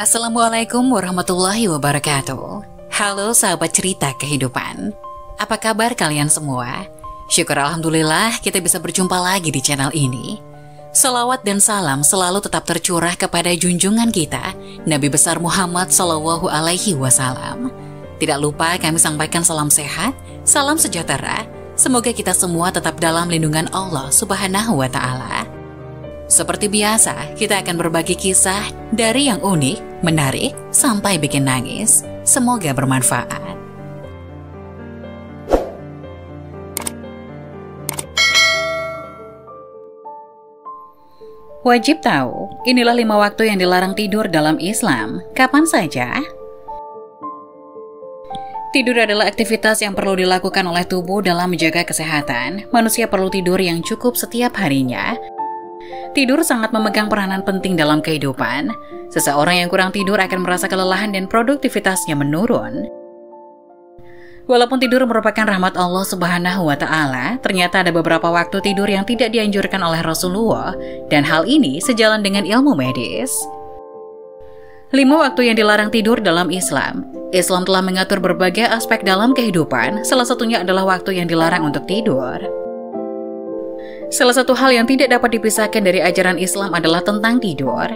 Assalamualaikum warahmatullahi wabarakatuh. Halo sahabat cerita kehidupan. Apa kabar kalian semua? Syukur alhamdulillah kita bisa berjumpa lagi di channel ini. Salawat dan salam selalu tetap tercurah kepada junjungan kita, Nabi besar Muhammad Sallallahu Alaihi Wasallam. Tidak lupa kami sampaikan salam sehat, salam sejahtera. Semoga kita semua tetap dalam lindungan Allah Subhanahu wa Ta'ala. Seperti biasa, kita akan berbagi kisah dari yang unik, menarik, sampai bikin nangis. Semoga bermanfaat. Wajib tahu, inilah 5 waktu yang dilarang tidur dalam Islam. Kapan saja? Tidur adalah aktivitas yang perlu dilakukan oleh tubuh dalam menjaga kesehatan. Manusia perlu tidur yang cukup setiap harinya. Tidur sangat memegang peranan penting dalam kehidupan. Seseorang yang kurang tidur akan merasa kelelahan dan produktivitasnya menurun. Walaupun tidur merupakan rahmat Allah Subhanahu wa Ta'ala, ternyata ada beberapa waktu tidur yang tidak dianjurkan oleh Rasulullah, dan hal ini sejalan dengan ilmu medis. 5 waktu yang dilarang tidur dalam Islam. Islam telah mengatur berbagai aspek dalam kehidupan, salah satunya adalah waktu yang dilarang untuk tidur. Salah satu hal yang tidak dapat dipisahkan dari ajaran Islam adalah tentang tidur.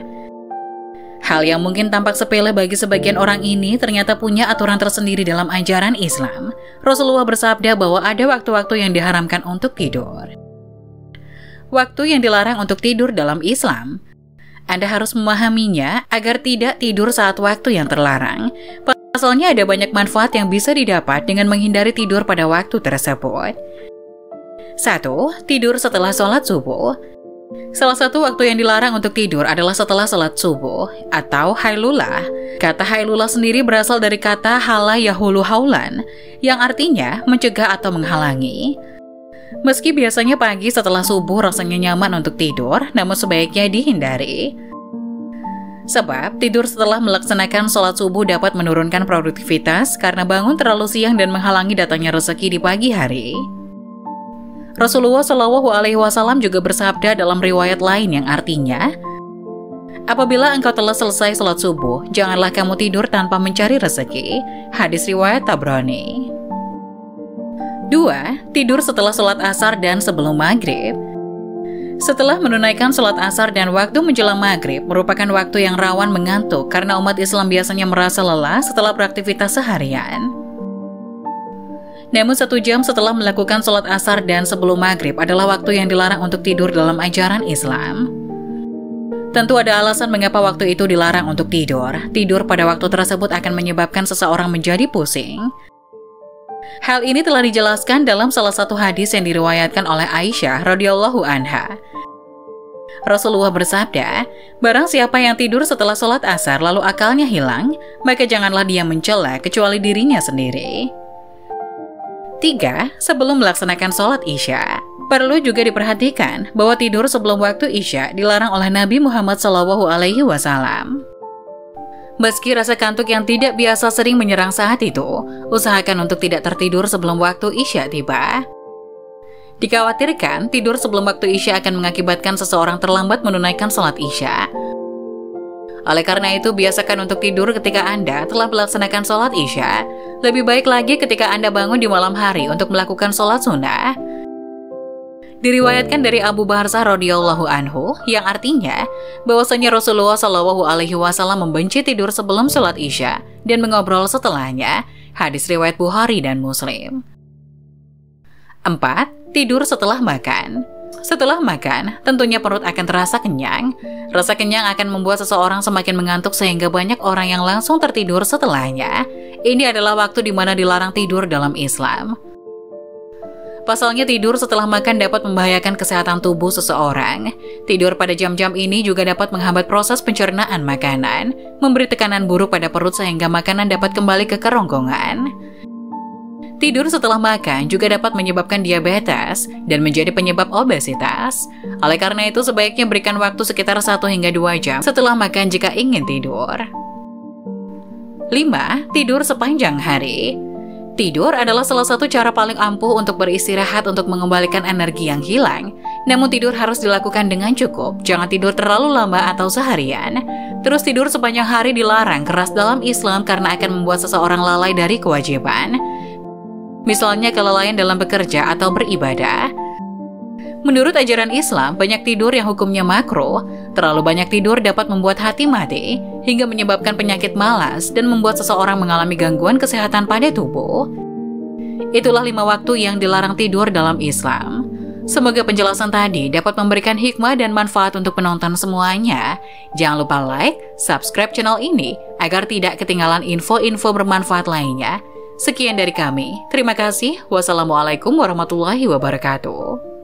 Hal yang mungkin tampak sepele bagi sebagian orang ini ternyata punya aturan tersendiri dalam ajaran Islam. Rasulullah bersabda bahwa ada waktu-waktu yang diharamkan untuk tidur. Waktu yang dilarang untuk tidur dalam Islam. Anda harus memahaminya agar tidak tidur saat waktu yang terlarang. Pasalnya ada banyak manfaat yang bisa didapat dengan menghindari tidur pada waktu tersebut. 1. Tidur setelah sholat subuh. Salah satu waktu yang dilarang untuk tidur adalah setelah sholat subuh atau hailulah. Kata hailulah sendiri berasal dari kata hala yahulu haulan, yang artinya mencegah atau menghalangi. Meski biasanya pagi setelah subuh rasanya nyaman untuk tidur, namun sebaiknya dihindari. Sebab tidur setelah melaksanakan sholat subuh dapat menurunkan produktivitas karena bangun terlalu siang dan menghalangi datangnya rezeki di pagi hari. Rasulullah Shallallahu Alaihi Wasallam juga bersabda dalam riwayat lain yang artinya, apabila engkau telah selesai sholat subuh, janganlah kamu tidur tanpa mencari rezeki. Hadis riwayat Tabrani. 2. Tidur setelah sholat asar dan sebelum maghrib. Setelah menunaikan sholat asar dan waktu menjelang maghrib merupakan waktu yang rawan mengantuk karena umat Islam biasanya merasa lelah setelah beraktivitas seharian. Namun 1 jam setelah melakukan sholat asar dan sebelum maghrib adalah waktu yang dilarang untuk tidur dalam ajaran Islam. Tentu ada alasan mengapa waktu itu dilarang untuk tidur. Tidur pada waktu tersebut akan menyebabkan seseorang menjadi pusing. Hal ini telah dijelaskan dalam salah satu hadis yang diriwayatkan oleh Aisyah radhiyallahu anha. Rasulullah bersabda, barang siapa yang tidur setelah sholat asar lalu akalnya hilang, maka janganlah dia mencela kecuali dirinya sendiri. 3. Sebelum melaksanakan sholat Isya. Perlu juga diperhatikan bahwa tidur sebelum waktu Isya dilarang oleh Nabi Muhammad SAW. Meski rasa kantuk yang tidak biasa sering menyerang saat itu, usahakan untuk tidak tertidur sebelum waktu Isya tiba. Dikhawatirkan, tidur sebelum waktu Isya akan mengakibatkan seseorang terlambat menunaikan sholat Isya. Oleh karena itu, biasakan untuk tidur ketika Anda telah melaksanakan sholat Isya. Lebih baik lagi ketika Anda bangun di malam hari untuk melakukan sholat sunnah. Diriwayatkan dari Abu Barzah radhiyallahu anhu, yang artinya bahwasanya Rasulullah Shallallahu Alaihi Wasallam membenci tidur sebelum sholat Isya dan mengobrol setelahnya. Hadis riwayat Bukhari dan Muslim. 4. Tidur setelah makan. Setelah makan, tentunya perut akan terasa kenyang. Rasa kenyang akan membuat seseorang semakin mengantuk sehingga banyak orang yang langsung tertidur setelahnya. Ini adalah waktu di mana dilarang tidur dalam Islam. Pasalnya tidur setelah makan dapat membahayakan kesehatan tubuh seseorang. Tidur pada jam-jam ini juga dapat menghambat proses pencernaan makanan, memberi tekanan buruk pada perut sehingga makanan dapat kembali ke kerongkongan. Tidur setelah makan juga dapat menyebabkan diabetes dan menjadi penyebab obesitas. Oleh karena itu, sebaiknya berikan waktu sekitar 1 hingga 2 jam setelah makan jika ingin tidur. 5. Tidur sepanjang hari. Tidur adalah salah satu cara paling ampuh untuk beristirahat untuk mengembalikan energi yang hilang. Namun tidur harus dilakukan dengan cukup, jangan tidur terlalu lama atau seharian. Terus tidur sepanjang hari dilarang keras dalam Islam karena akan membuat seseorang lalai dari kewajiban. Misalnya kelalaian dalam bekerja atau beribadah. Menurut ajaran Islam, banyak tidur yang hukumnya makruh. Terlalu banyak tidur dapat membuat hati mati, hingga menyebabkan penyakit malas dan membuat seseorang mengalami gangguan kesehatan pada tubuh. Itulah 5 waktu yang dilarang tidur dalam Islam. Semoga penjelasan tadi dapat memberikan hikmah dan manfaat untuk penonton semuanya. Jangan lupa like, subscribe channel ini agar tidak ketinggalan info-info bermanfaat lainnya. Sekian dari kami. Terima kasih. Wassalamualaikum warahmatullahi wabarakatuh.